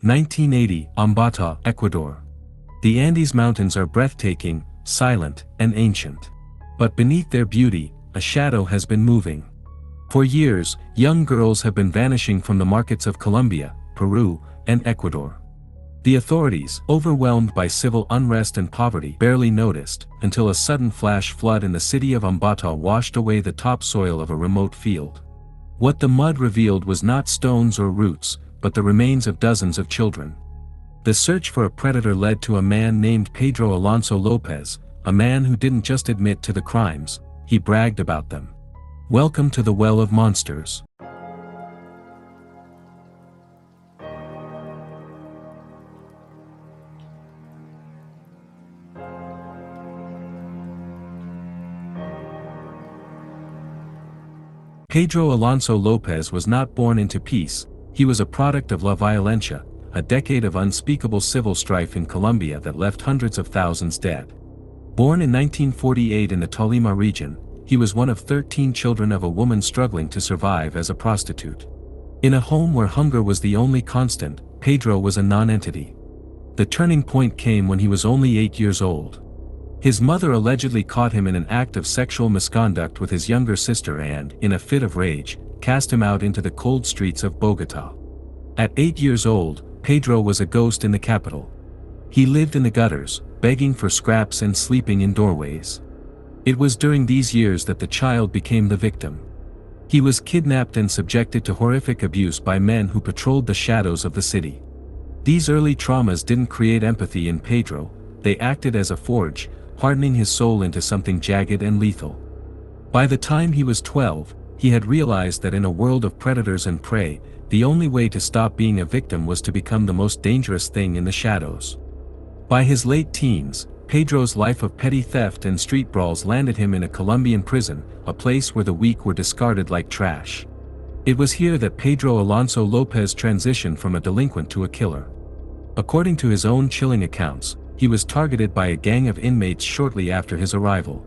1980, Ambato, Ecuador. The Andes Mountains are breathtaking, silent, and ancient. But beneath their beauty, a shadow has been moving. For years, young girls have been vanishing from the markets of Colombia, Peru, and Ecuador. The authorities, overwhelmed by civil unrest and poverty, barely noticed, until a sudden flash flood in the city of Ambato washed away the topsoil of a remote field. What the mud revealed was not stones or roots, but the remains of dozens of children. The search for a predator led to a man named Pedro Alonso López, a man who didn't just admit to the crimes, he bragged about them. Welcome to the Well of Monsters. Pedro Alonso López was not born into peace, he was a product of la violencia, a decade of unspeakable civil strife in Colombia that left hundreds of thousands dead. Born in 1948 in the Tolima region, he was one of 13 children of a woman struggling to survive as a prostitute. In a home where hunger was the only constant, Pedro was a non-entity. The turning point came when he was only 8 years old. His mother allegedly caught him in an act of sexual misconduct with his younger sister and, in a fit of rage, cast him out into the cold streets of Bogotá. At 8 years old, Pedro was a ghost in the capital. He lived in the gutters, begging for scraps and sleeping in doorways. It was during these years that the child became the victim. He was kidnapped and subjected to horrific abuse by men who patrolled the shadows of the city. These early traumas didn't create empathy in Pedro, they acted as a forge, hardening his soul into something jagged and lethal. By the time he was 12, he had realized that in a world of predators and prey, the only way to stop being a victim was to become the most dangerous thing in the shadows. By his late teens, Pedro's life of petty theft and street brawls landed him in a Colombian prison, a place where the weak were discarded like trash. It was here that Pedro Alonso López transitioned from a delinquent to a killer. According to his own chilling accounts, he was targeted by a gang of inmates shortly after his arrival.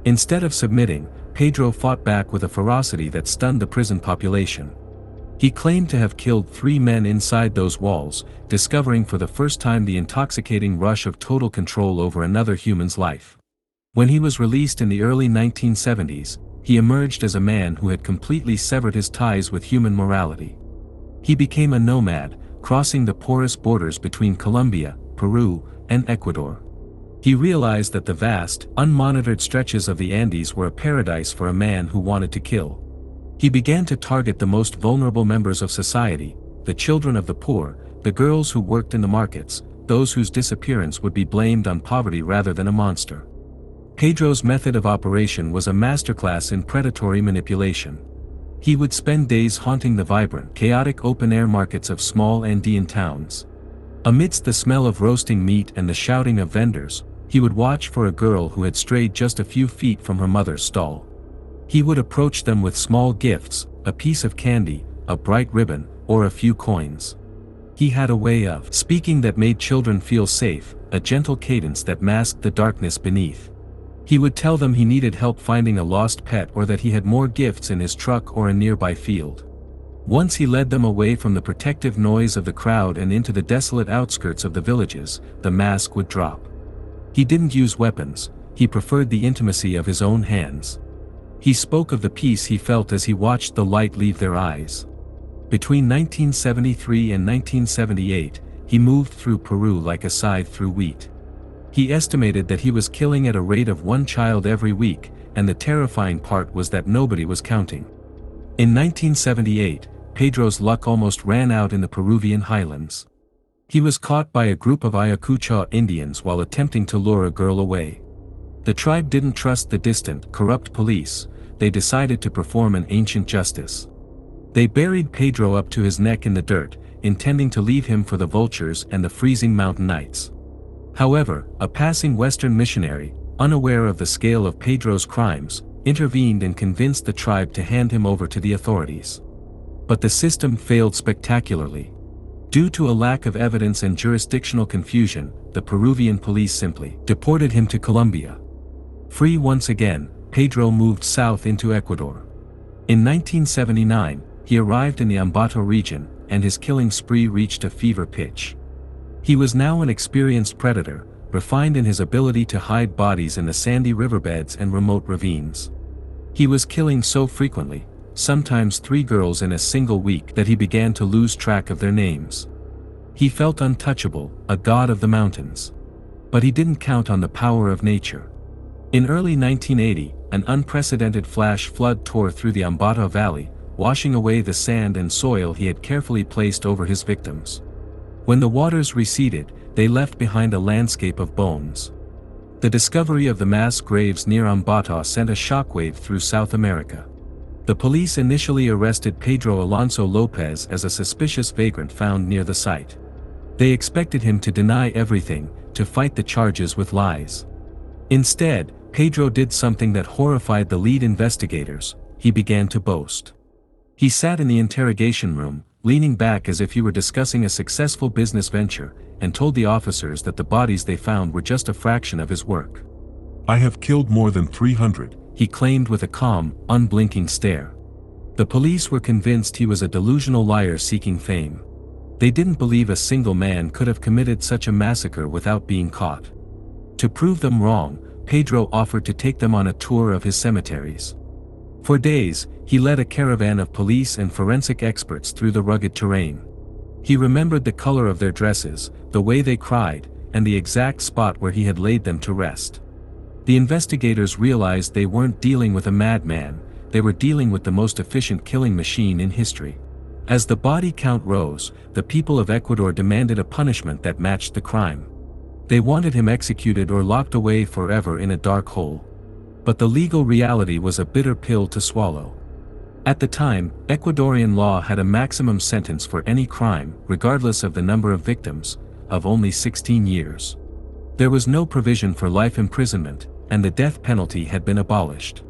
Instead of submitting, Pedro fought back with a ferocity that stunned the prison population. He claimed to have killed 3 men inside those walls, discovering for the first time the intoxicating rush of total control over another human's life. When he was released in the early 1970s, he emerged as a man who had completely severed his ties with human morality. He became a nomad, crossing the porous borders between Colombia, Peru, and Ecuador. He realized that the vast, unmonitored stretches of the Andes were a paradise for a man who wanted to kill. He began to target the most vulnerable members of society, the children of the poor, the girls who worked in the markets, those whose disappearance would be blamed on poverty rather than a monster. Pedro's method of operation was a masterclass in predatory manipulation. He would spend days haunting the vibrant, chaotic open-air markets of small Andean towns. Amidst the smell of roasting meat and the shouting of vendors, he would watch for a girl who had strayed just a few feet from her mother's stall. He would approach them with small gifts, a piece of candy, a bright ribbon, or a few coins. He had a way of speaking that made children feel safe, a gentle cadence that masked the darkness beneath. He would tell them he needed help finding a lost pet or that he had more gifts in his truck or a nearby field. Once he led them away from the protective noise of the crowd and into the desolate outskirts of the villages, the mask would drop. He didn't use weapons, he preferred the intimacy of his own hands. He spoke of the peace he felt as he watched the light leave their eyes. Between 1973 and 1978, he moved through Peru like a scythe through wheat. He estimated that he was killing at a rate of 1 child every week, and the terrifying part was that nobody was counting. In 1978, Pedro's luck almost ran out in the Peruvian highlands. He was caught by a group of Ayacucho Indians while attempting to lure a girl away. The tribe didn't trust the distant, corrupt police, they decided to perform an ancient justice. They buried Pedro up to his neck in the dirt, intending to leave him for the vultures and the freezing mountain nights. However, a passing Western missionary, unaware of the scale of Pedro's crimes, intervened and convinced the tribe to hand him over to the authorities. But the system failed spectacularly. Due to a lack of evidence and jurisdictional confusion, the Peruvian police simply deported him to Colombia. Free once again, Pedro moved south into Ecuador. In 1979, he arrived in the Ambato region, and his killing spree reached a fever pitch. He was now an experienced predator, refined in his ability to hide bodies in the sandy riverbeds and remote ravines. He was killing so frequently, sometimes 3 girls in a single week, that he began to lose track of their names. He felt untouchable, a god of the mountains. But he didn't count on the power of nature. In early 1980, an unprecedented flash flood tore through the Ambato Valley, washing away the sand and soil he had carefully placed over his victims. When the waters receded, they left behind a landscape of bones. The discovery of the mass graves near Ambato sent a shockwave through South America. The police initially arrested Pedro Alonso López as a suspicious vagrant found near the site. They expected him to deny everything, to fight the charges with lies. Instead, Pedro did something that horrified the lead investigators. He began to boast. He sat in the interrogation room, leaning back as if he were discussing a successful business venture, and told the officers that the bodies they found were just a fraction of his work. "I have killed more than 300, he claimed with a calm, unblinking stare. The police were convinced he was a delusional liar seeking fame. They didn't believe a single man could have committed such a massacre without being caught. To prove them wrong, Pedro offered to take them on a tour of his cemeteries. For days, he led a caravan of police and forensic experts through the rugged terrain. He remembered the color of their dresses, the way they cried, and the exact spot where he had laid them to rest. The investigators realized they weren't dealing with a madman, they were dealing with the most efficient killing machine in history. As the body count rose, the people of Ecuador demanded a punishment that matched the crime. They wanted him executed or locked away forever in a dark hole. But the legal reality was a bitter pill to swallow. At the time, Ecuadorian law had a maximum sentence for any crime, regardless of the number of victims, of only 16 years. There was no provision for life imprisonment, and the death penalty had been abolished.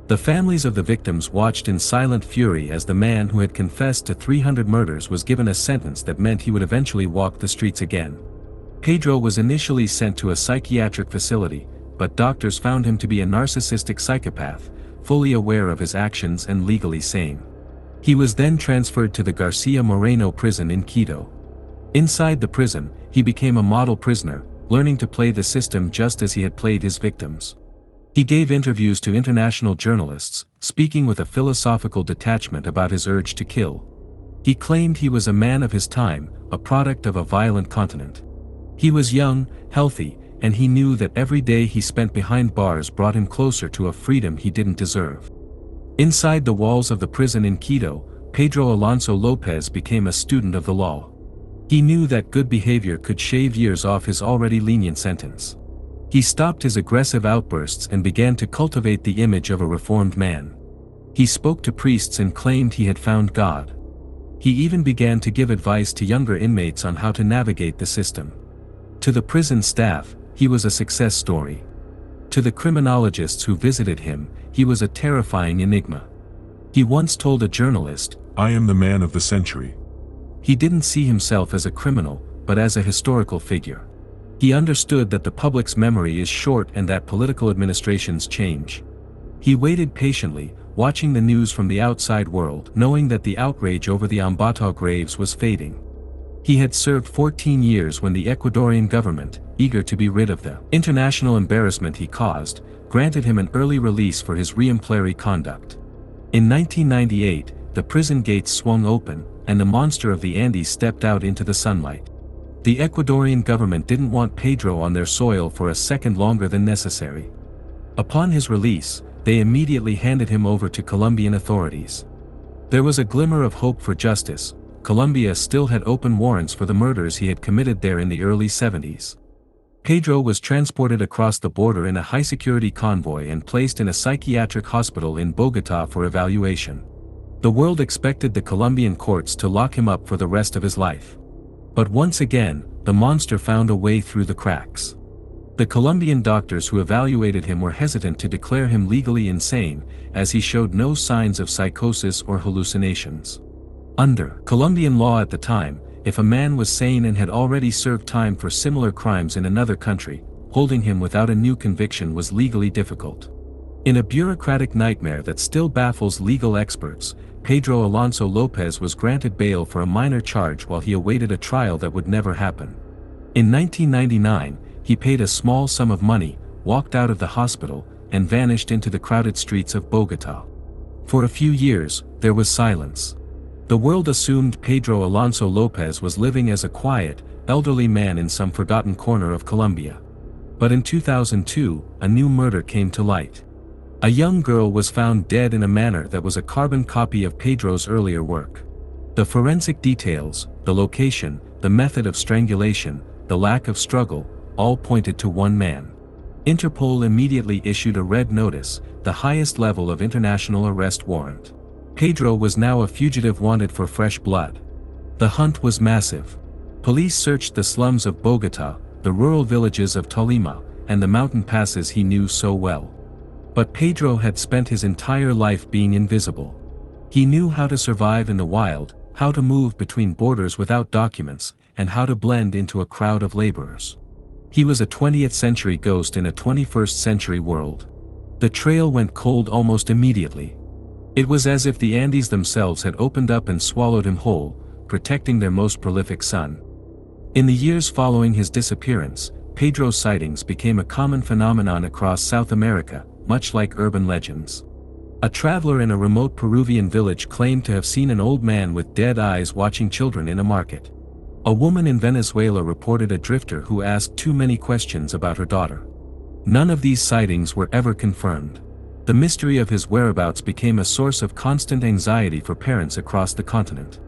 The families of the victims watched in silent fury as the man who had confessed to 300 murders was given a sentence that meant he would eventually walk the streets again. Pedro was initially sent to a psychiatric facility, but doctors found him to be a narcissistic psychopath, fully aware of his actions and legally sane. He was then transferred to the Garcia Moreno prison in Quito. Inside the prison, he became a model prisoner, learning to play the system just as he had played his victims. He gave interviews to international journalists, speaking with a philosophical detachment about his urge to kill. He claimed he was a man of his time, a product of a violent continent. He was young, healthy, and he knew that every day he spent behind bars brought him closer to a freedom he didn't deserve. Inside the walls of the prison in Quito, Pedro Alonso López became a student of the law. He knew that good behavior could shave years off his already lenient sentence. He stopped his aggressive outbursts and began to cultivate the image of a reformed man. He spoke to priests and claimed he had found God. He even began to give advice to younger inmates on how to navigate the system. To the prison staff, he was a success story. To the criminologists who visited him, he was a terrifying enigma. He once told a journalist, "I am the man of the century." He didn't see himself as a criminal, but as a historical figure. He understood that the public's memory is short and that political administrations change. He waited patiently, watching the news from the outside world, knowing that the outrage over the Ambato graves was fading. He had served 14 years when the Ecuadorian government, eager to be rid of the international embarrassment he caused, granted him an early release for his exemplary conduct. In 1998, the prison gates swung open, and the monster of the Andes stepped out into the sunlight. The Ecuadorian government didn't want Pedro on their soil for a second longer than necessary. Upon his release, they immediately handed him over to Colombian authorities. There was a glimmer of hope for justice. Colombia still had open warrants for the murders he had committed there in the early 70s. Pedro was transported across the border in a high-security convoy and placed in a psychiatric hospital in Bogotá for evaluation. The world expected the Colombian courts to lock him up for the rest of his life. But once again, the monster found a way through the cracks. The Colombian doctors who evaluated him were hesitant to declare him legally insane, as he showed no signs of psychosis or hallucinations. Under Colombian law at the time, if a man was sane and had already served time for similar crimes in another country, holding him without a new conviction was legally difficult. In a bureaucratic nightmare that still baffles legal experts, Pedro Alonso López was granted bail for a minor charge while he awaited a trial that would never happen. In 1999, he paid a small sum of money, walked out of the hospital, and vanished into the crowded streets of Bogotá. For a few years, there was silence. The world assumed Pedro Alonso López was living as a quiet, elderly man in some forgotten corner of Colombia. But in 2002, a new murder came to light. A young girl was found dead in a manner that was a carbon copy of Pedro's earlier work. The forensic details, the location, the method of strangulation, the lack of struggle, all pointed to one man. Interpol immediately issued a red notice, the highest level of international arrest warrant. Pedro was now a fugitive wanted for fresh blood. The hunt was massive. Police searched the slums of Bogotá, the rural villages of Tolima, and the mountain passes he knew so well. But Pedro had spent his entire life being invisible. He knew how to survive in the wild, how to move between borders without documents, and how to blend into a crowd of laborers. He was a 20th century ghost in a 21st century world. The trail went cold almost immediately. It was as if the Andes themselves had opened up and swallowed him whole, protecting their most prolific son. In the years following his disappearance, Pedro's sightings became a common phenomenon across South America, much like urban legends. A traveler in a remote Peruvian village claimed to have seen an old man with dead eyes watching children in a market. A woman in Venezuela reported a drifter who asked too many questions about her daughter. None of these sightings were ever confirmed. The mystery of his whereabouts became a source of constant anxiety for parents across the continent.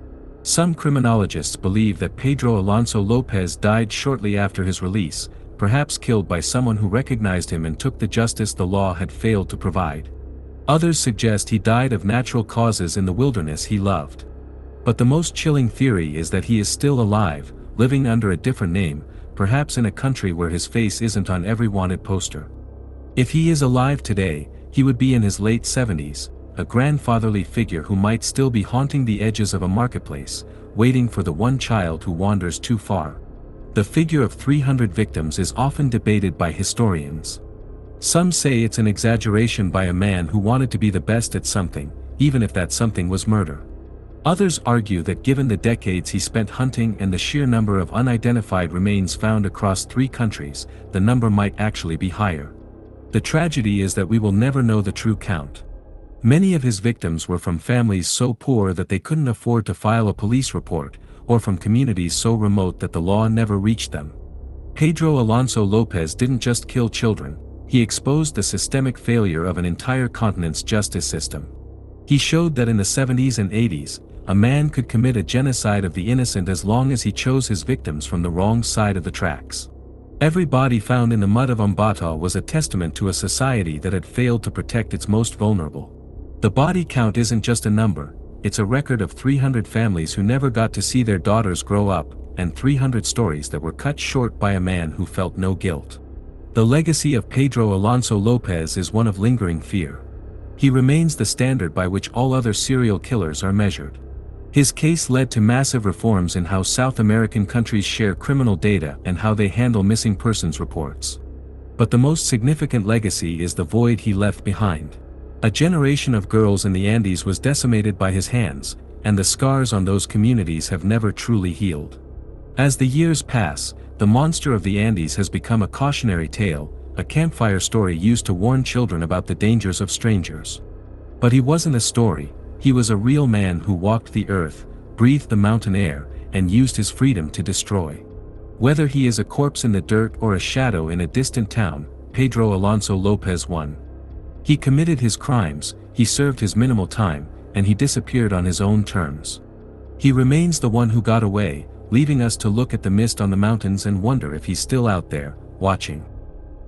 Some criminologists believe that Pedro Alonso López died shortly after his release, perhaps killed by someone who recognized him and took the justice the law had failed to provide. Others suggest he died of natural causes in the wilderness he loved. But the most chilling theory is that he is still alive, living under a different name, perhaps in a country where his face isn't on every wanted poster. If he is alive today, he would be in his late 70s, a grandfatherly figure who might still be haunting the edges of a marketplace, waiting for the one child who wanders too far. The figure of 300 victims is often debated by historians. Some say it's an exaggeration by a man who wanted to be the best at something, even if that something was murder. Others argue that given the decades he spent hunting and the sheer number of unidentified remains found across 3 countries, the number might actually be higher. The tragedy is that we will never know the true count. Many of his victims were from families so poor that they couldn't afford to file a police report, or from communities so remote that the law never reached them. Pedro Alonso López didn't just kill children, he exposed the systemic failure of an entire continent's justice system. He showed that in the 70s and 80s, a man could commit a genocide of the innocent as long as he chose his victims from the wrong side of the tracks. Every body found in the mud of Ambato was a testament to a society that had failed to protect its most vulnerable. The body count isn't just a number, it's a record of 300 families who never got to see their daughters grow up, and 300 stories that were cut short by a man who felt no guilt. The legacy of Pedro Alonso López is one of lingering fear. He remains the standard by which all other serial killers are measured. His case led to massive reforms in how South American countries share criminal data and how they handle missing persons reports. But the most significant legacy is the void he left behind. A generation of girls in the Andes was decimated by his hands, and the scars on those communities have never truly healed. As the years pass, the monster of the Andes has become a cautionary tale, a campfire story used to warn children about the dangers of strangers. But he wasn't a story, he was a real man who walked the earth, breathed the mountain air, and used his freedom to destroy. Whether he is a corpse in the dirt or a shadow in a distant town, Pedro Alonso López won. He committed his crimes, he served his minimal time, and he disappeared on his own terms. He remains the one who got away, leaving us to look at the mist on the mountains and wonder if he's still out there, watching.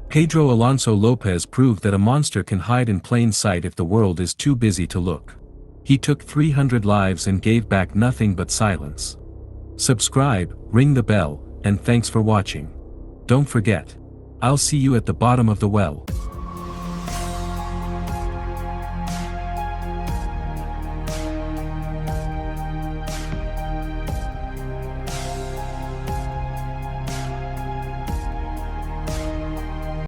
Pedro Alonso López proved that a monster can hide in plain sight if the world is too busy to look. He took 300 lives and gave back nothing but silence. Subscribe, ring the bell, and thanks for watching. Don't forget. I'll see you at the bottom of the well.